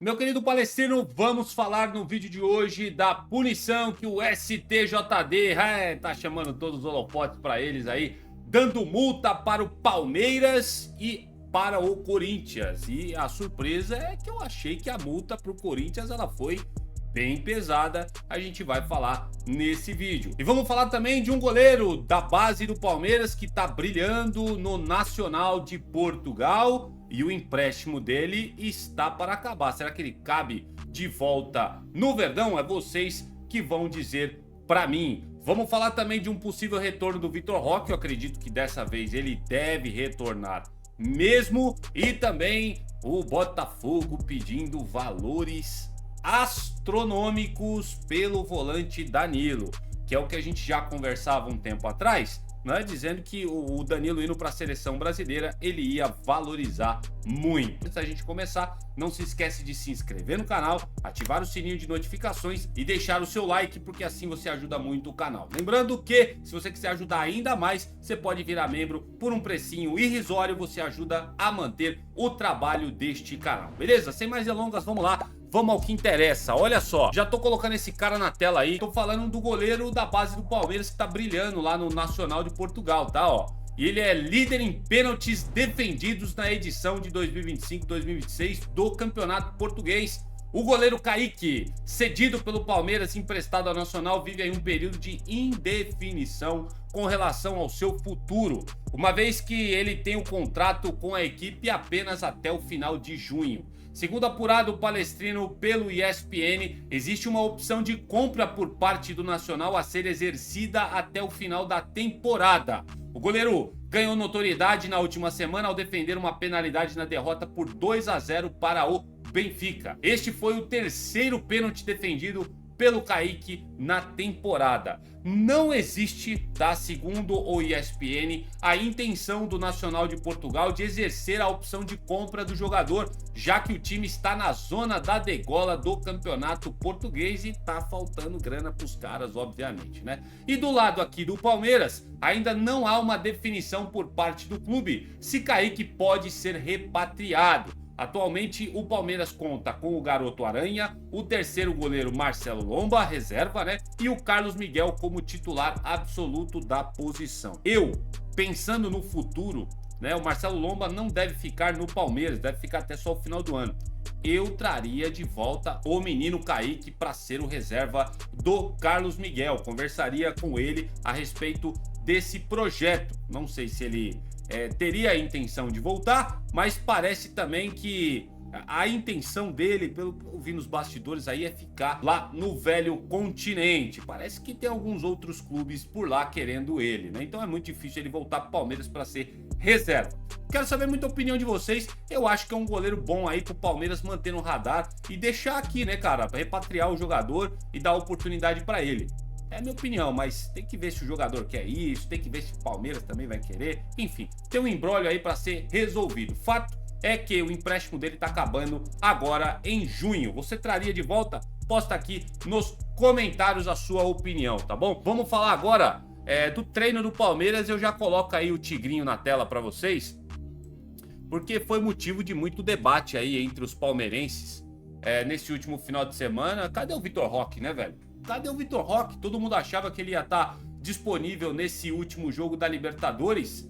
Meu querido Palestrino, vamos falar no vídeo de hoje da punição que o STJD tá chamando todos os holofotes para eles aí, dando multa para o Palmeiras e para o Corinthians. E a surpresa é que eu achei que a multa para o Corinthians ela foi bem pesada, a gente vai falar nesse vídeo. E vamos falar também de um goleiro da base do Palmeiras que tá brilhando no Nacional de Portugal e o empréstimo dele está para acabar. Será que ele cabe de volta no Verdão? É vocês que vão dizer para mim. Vamos falar também de um possível retorno do Vitor Roque. Eu acredito que dessa vez ele deve retornar mesmo. E também o Botafogo pedindo valores astronômicos pelo volante Danilo, que é o que a gente já conversava um tempo atrás, né? Dizendo que o Danilo indo para a seleção brasileira, ele ia valorizar muito. Antes da gente começar, não se esquece de se inscrever no canal, ativar o sininho de notificações e deixar o seu like, porque assim você ajuda muito o canal. Lembrando que, se você quiser ajudar ainda mais, você pode virar membro por um precinho irrisório, você ajuda a manter o trabalho deste canal, beleza? Sem mais delongas, vamos lá. Vamos ao que interessa, olha só, já tô colocando esse cara na tela aí, tô falando do goleiro da base do Palmeiras que tá brilhando lá no Nacional de Portugal, tá, ó. E ele é líder em pênaltis defendidos na edição de 2025-2026 do Campeonato Português. O goleiro Kaique, cedido pelo Palmeiras, emprestado ao Nacional, vive aí um período de indefinição com relação ao seu futuro, uma vez que ele tem o contrato com a equipe apenas até o final de junho. Segundo apurado Palestrino pelo ESPN, existe uma opção de compra por parte do Nacional a ser exercida até o final da temporada. O goleiro ganhou notoriedade na última semana ao defender uma penalidade na derrota por 2-0 para o Benfica. Este foi o terceiro pênalti defendido pelo Kaique na temporada. Não existe, tá, segundo o ESPN, a intenção do Nacional de Portugal de exercer a opção de compra do jogador, já que o time está na zona da degola do Campeonato Português e tá faltando grana pros caras, obviamente, né? E do lado aqui do Palmeiras, ainda não há uma definição por parte do clube se Kaique pode ser repatriado. Atualmente o Palmeiras conta com o Garoto Aranha, o terceiro goleiro Marcelo Lomba, reserva, né? E o Carlos Miguel como titular absoluto da posição. Pensando no futuro, né? O Marcelo Lomba não deve ficar no Palmeiras, deve ficar até só o final do ano. Eu traria de volta o menino Kaique para ser o reserva do Carlos Miguel. Conversaria com ele a respeito desse projeto. Não sei se ele teria a intenção de voltar, mas parece também que a intenção dele, pelo que eu vi nos bastidores aí, é ficar lá no velho continente. Parece que tem alguns outros clubes por lá querendo ele, né? Então é muito difícil ele voltar pro Palmeiras para ser reserva. Quero saber muita opinião de vocês. Eu acho que é um goleiro bom aí pro Palmeiras manter no radar e deixar aqui, né, cara, para repatriar o jogador e dar oportunidade para ele. É a minha opinião, mas tem que ver se o jogador quer isso, tem que ver se o Palmeiras também vai querer. Enfim, tem um imbróglio aí para ser resolvido. Fato é que o empréstimo dele tá acabando agora em junho. Você traria de volta? Posta aqui nos comentários a sua opinião, tá bom? Vamos falar agora do treino do Palmeiras. Eu já coloco aí o tigrinho na tela para vocês, porque foi motivo de muito debate aí entre os palmeirenses nesse último final de semana. Cadê o Vitor Roque, né, velho? Cadê o Vitor Roque? Todo mundo achava que ele ia estar disponível nesse último jogo da Libertadores.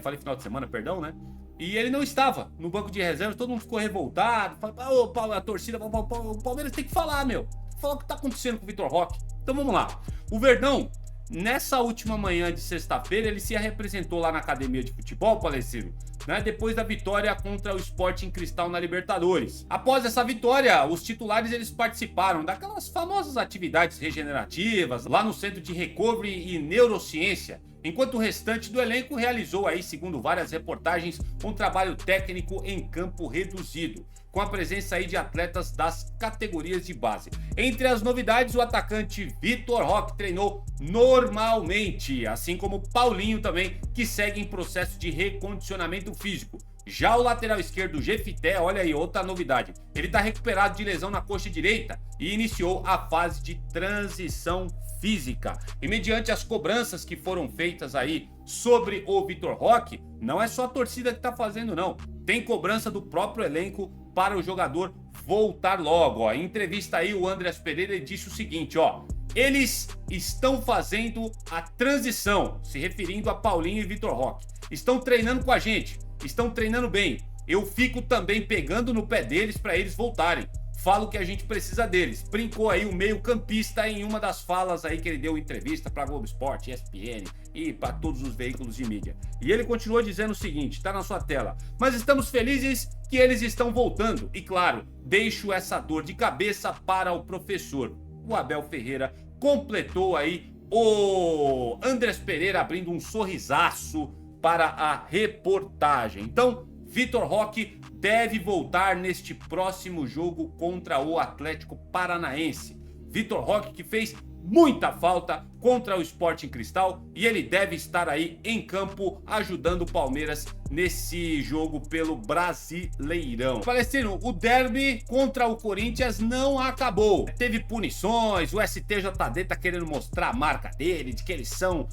Falei final de semana, perdão, né? E ele não estava no banco de reservas. Todo mundo ficou revoltado. Falou, a torcida, o Palmeiras tem que falar, meu. Falar o que tá acontecendo com o Vitor Roque. Então vamos lá. O Verdão, nessa última manhã de sexta-feira, ele se representou lá na academia de futebol, Palestrino, né, depois da vitória contra o Sporting Cristal na Libertadores. Após essa vitória, os titulares eles participaram daquelas famosas atividades regenerativas lá no Centro de Recovery e Neurociência, enquanto o restante do elenco realizou aí, segundo várias reportagens, um trabalho técnico em campo reduzido, com a presença aí de atletas das categorias de base. Entre as novidades, o atacante Vitor Roque treinou normalmente, assim como Paulinho também, que segue em processo de recondicionamento físico. Já o lateral esquerdo Jefité, olha aí, outra novidade, ele está recuperado de lesão na coxa direita e iniciou a fase de transição física. E mediante as cobranças que foram feitas aí sobre o Vitor Roque, não é só a torcida que está fazendo não, tem cobrança do próprio elenco para o jogador voltar logo. Ó, em entrevista aí, o Andreas Pereira disse o seguinte, ó: eles estão fazendo a transição, se referindo a Paulinho e Vitor Roque. Estão treinando com a gente, estão treinando bem. Eu fico também pegando no pé deles para eles voltarem. Falo que a gente precisa deles. Brincou aí o meio-campista em uma das falas aí que ele deu em entrevista para Globo Esporte, ESPN e para todos os veículos de mídia. E ele continuou dizendo o seguinte, tá na sua tela: mas estamos felizes que eles estão voltando. E claro, deixo essa dor de cabeça para o professor. O Abel Ferreira completou aí o Andreas Pereira abrindo um sorrisaço para a reportagem. Então, Vitor Roque deve voltar neste próximo jogo contra o Atlético Paranaense. Vitor Roque que fez muita falta contra o Sporting Cristal e ele deve estar aí em campo ajudando o Palmeiras nesse jogo pelo Brasileirão. Palestrino, o derby contra o Corinthians não acabou. Teve punições, o STJD tá querendo mostrar a marca dele, de que eles são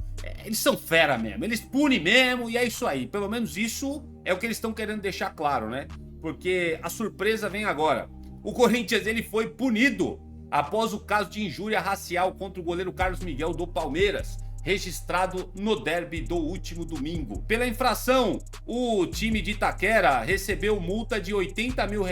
fera mesmo, eles punem mesmo e é isso aí. Pelo menos isso é o que eles estão querendo deixar claro, né? Porque a surpresa vem agora. O Corinthians ele foi punido após o caso de injúria racial contra o goleiro Carlos Miguel do Palmeiras, registrado no derby do último domingo. Pela infração, o time de Itaquera recebeu multa de R$80 mil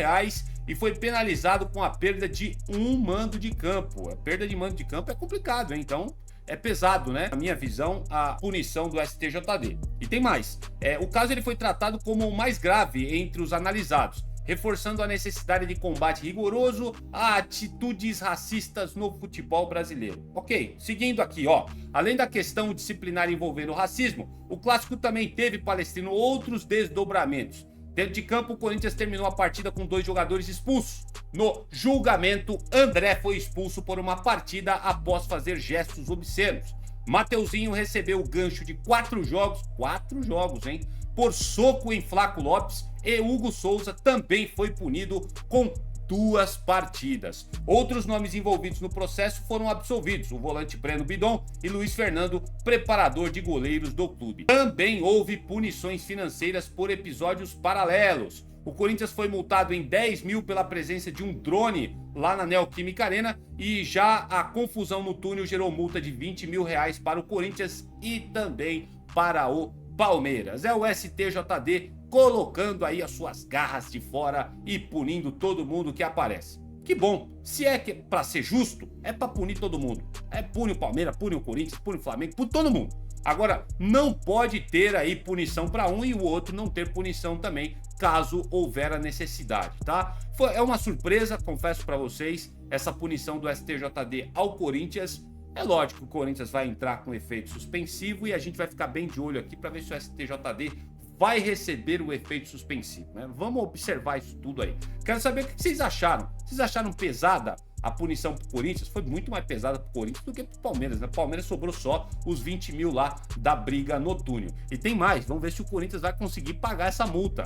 e foi penalizado com a perda de um mando de campo. A perda de mando de campo é complicado, hein? Então é pesado, né? Na minha visão, a punição do STJD. E tem mais. O caso ele foi tratado como o mais grave entre os analisados, reforçando a necessidade de combate rigoroso a atitudes racistas no futebol brasileiro. Ok, seguindo aqui, ó. Além da questão disciplinar envolvendo o racismo, o clássico também teve, Palestrino, outros desdobramentos. Dentro de campo, o Corinthians terminou a partida com 2 jogadores expulsos. No julgamento, André foi expulso por uma partida após fazer gestos obscenos. Mateuzinho recebeu o gancho de 4 jogos, hein? Por soco em Flaco Lopes, e Hugo Souza também foi punido com 2 partidas. Outros nomes envolvidos no processo foram absolvidos: o volante Breno Bidon e Luiz Fernando, preparador de goleiros do clube. Também houve punições financeiras por episódios paralelos. O Corinthians foi multado em 10 mil pela presença de um drone lá na Neoquímica Arena e já a confusão no túnel gerou multa de R$20 mil para o Corinthians e também para o Palmeiras. É o STJD colocando aí as suas garras de fora e punindo todo mundo que aparece. Que bom, se é que pra ser justo, é pra punir todo mundo. Pune o Palmeiras, pune o Corinthians, pune o Flamengo, pune todo mundo. Agora, não pode ter aí punição para um e o outro não ter punição também, caso houver a necessidade, tá? É uma surpresa, confesso para vocês, essa punição do STJD ao Corinthians. É lógico que o Corinthians vai entrar com efeito suspensivo e a gente vai ficar bem de olho aqui para ver se o STJD vai receber o efeito suspensivo, né? Vamos observar isso tudo aí. Quero saber o que vocês acharam. Vocês acharam pesada a punição pro Corinthians? Foi muito mais pesada pro Corinthians do que pro Palmeiras, né? O Palmeiras sobrou só os 20 mil lá da briga no túnel. E tem mais, vamos ver se o Corinthians vai conseguir pagar essa multa.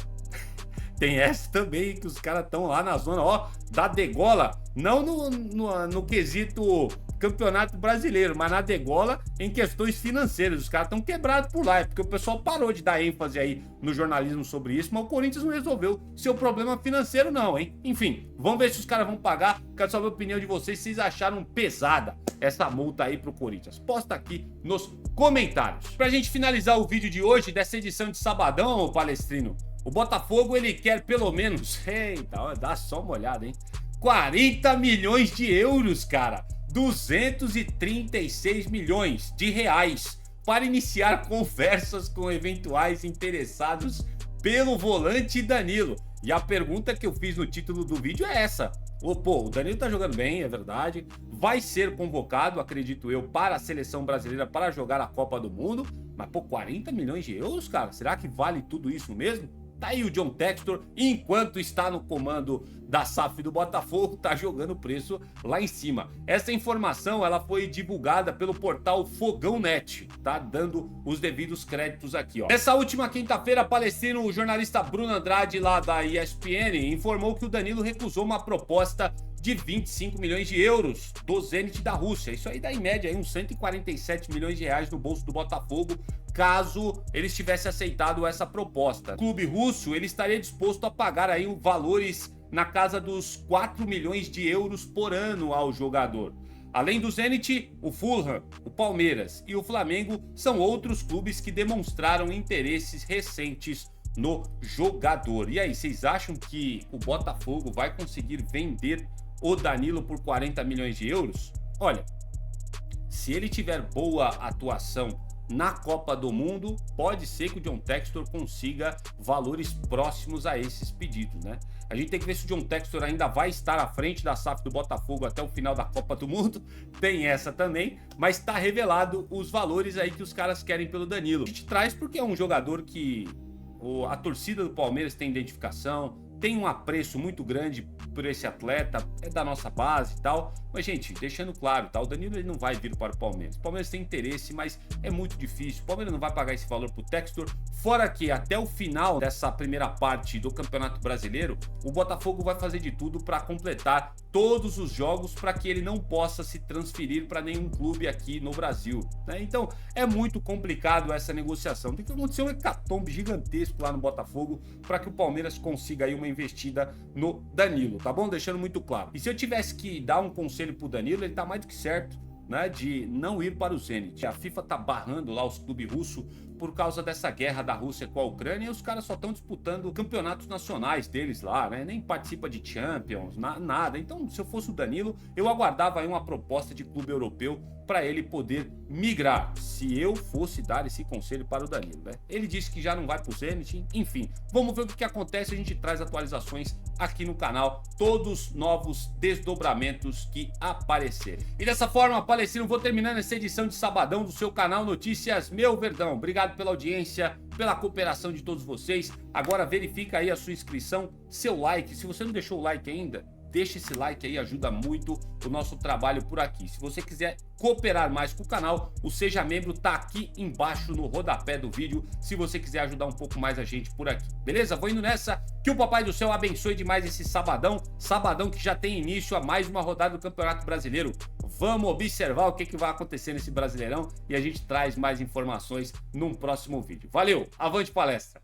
Tem essa também, que os caras estão lá na zona, ó, da degola, não no quesito Campeonato Brasileiro, mas na degola em questões financeiras. Os caras estão quebrados por lá, porque o pessoal parou de dar ênfase aí no jornalismo sobre isso, mas o Corinthians não resolveu seu problema financeiro não, hein? Enfim, vamos ver se os caras vão pagar. Quero saber a opinião de vocês, se vocês acharam pesada essa multa aí pro Corinthians. Posta aqui nos comentários. Pra gente finalizar o vídeo de hoje, dessa edição de sabadão, Palestrino, o Botafogo, ele quer pelo menos, eita, dá só uma olhada, hein? 40 milhões de euros, cara. 236 milhões de reais para iniciar conversas com eventuais interessados pelo volante Danilo. E a pergunta que eu fiz no título do vídeo é essa. O Danilo tá jogando bem, é verdade. Vai ser convocado, acredito eu, para a seleção brasileira para jogar a Copa do Mundo. Mas, 40 milhões de euros, cara? Será que vale tudo isso mesmo? Tá aí o John Textor, enquanto está no comando da SAF do Botafogo, tá jogando o preço lá em cima. Essa informação, ela foi divulgada pelo portal Fogão Net, tá dando os devidos créditos aqui, ó. Nessa última quinta-feira, Palestrino, o jornalista Bruno Andrade, lá da ESPN, informou que o Danilo recusou uma proposta de 25 milhões de euros do Zenit da Rússia. Isso aí dá em média aí uns 147 milhões de reais no bolso do Botafogo, caso eles tivessem aceitado essa proposta. O clube russo, ele estaria disposto a pagar aí valores na casa dos 4 milhões de euros por ano ao jogador. Além do Zenit, o Fulham, o Palmeiras e o Flamengo são outros clubes que demonstraram interesses recentes no jogador. E aí, vocês acham que o Botafogo vai conseguir vender o Danilo por 40 milhões de euros? Olha, se ele tiver boa atuação na Copa do Mundo, pode ser que o John Textor consiga valores próximos a esses pedidos, né? A gente tem que ver se o John Textor ainda vai estar à frente da SAF do Botafogo até o final da Copa do Mundo. Tem essa também, mas tá revelado os valores aí que os caras querem pelo Danilo. A gente traz porque é um jogador que a torcida do Palmeiras tem identificação, tem um apreço muito grande por esse atleta, é da nossa base e tal. Mas, gente, deixando claro, tá? O Danilo ele não vai vir para o Palmeiras. O Palmeiras tem interesse, mas é muito difícil. O Palmeiras não vai pagar esse valor pro Textor. Fora que até o final dessa primeira parte do Campeonato Brasileiro, o Botafogo vai fazer de tudo para completar todos os jogos para que ele não possa se transferir para nenhum clube aqui no Brasil, né? Então, é muito complicado essa negociação. Tem que acontecer um hecatombe gigantesco lá no Botafogo para que o Palmeiras consiga aí uma investida no Danilo, tá bom? Deixando muito claro. E se eu tivesse que dar um conselho pro Danilo, ele tá mais do que certo, né, de não ir para o Zenit. A FIFA tá barrando lá os clubes russos por causa dessa guerra da Rússia com a Ucrânia, e os caras só estão disputando campeonatos nacionais deles lá, né? Nem participa de Champions, nada. Então, se eu fosse o Danilo, eu aguardava aí uma proposta de clube europeu para ele poder migrar, se eu fosse dar esse conselho para o Danilo, né? Ele disse que já não vai pro Zenit, enfim. Vamos ver o que acontece, a gente traz atualizações aqui no canal, todos novos desdobramentos que aparecerem. E dessa forma, Palestino, vou terminando essa edição de sabadão do seu canal Notícias Meu Verdão. Obrigado pela audiência, pela cooperação de todos vocês. Agora verifica aí a sua inscrição, seu like. Se você não deixou o like ainda, deixa esse like aí, ajuda muito o nosso trabalho por aqui. Se você quiser cooperar mais com o canal, o Seja Membro tá aqui embaixo no rodapé do vídeo, se você quiser ajudar um pouco mais a gente por aqui. Beleza? Vou indo nessa, que o Papai do Céu abençoe demais esse sabadão que já tem início a mais uma rodada do Campeonato Brasileiro. Vamos observar o que vai acontecer nesse Brasileirão e a gente traz mais informações num próximo vídeo. Valeu, avante palestra!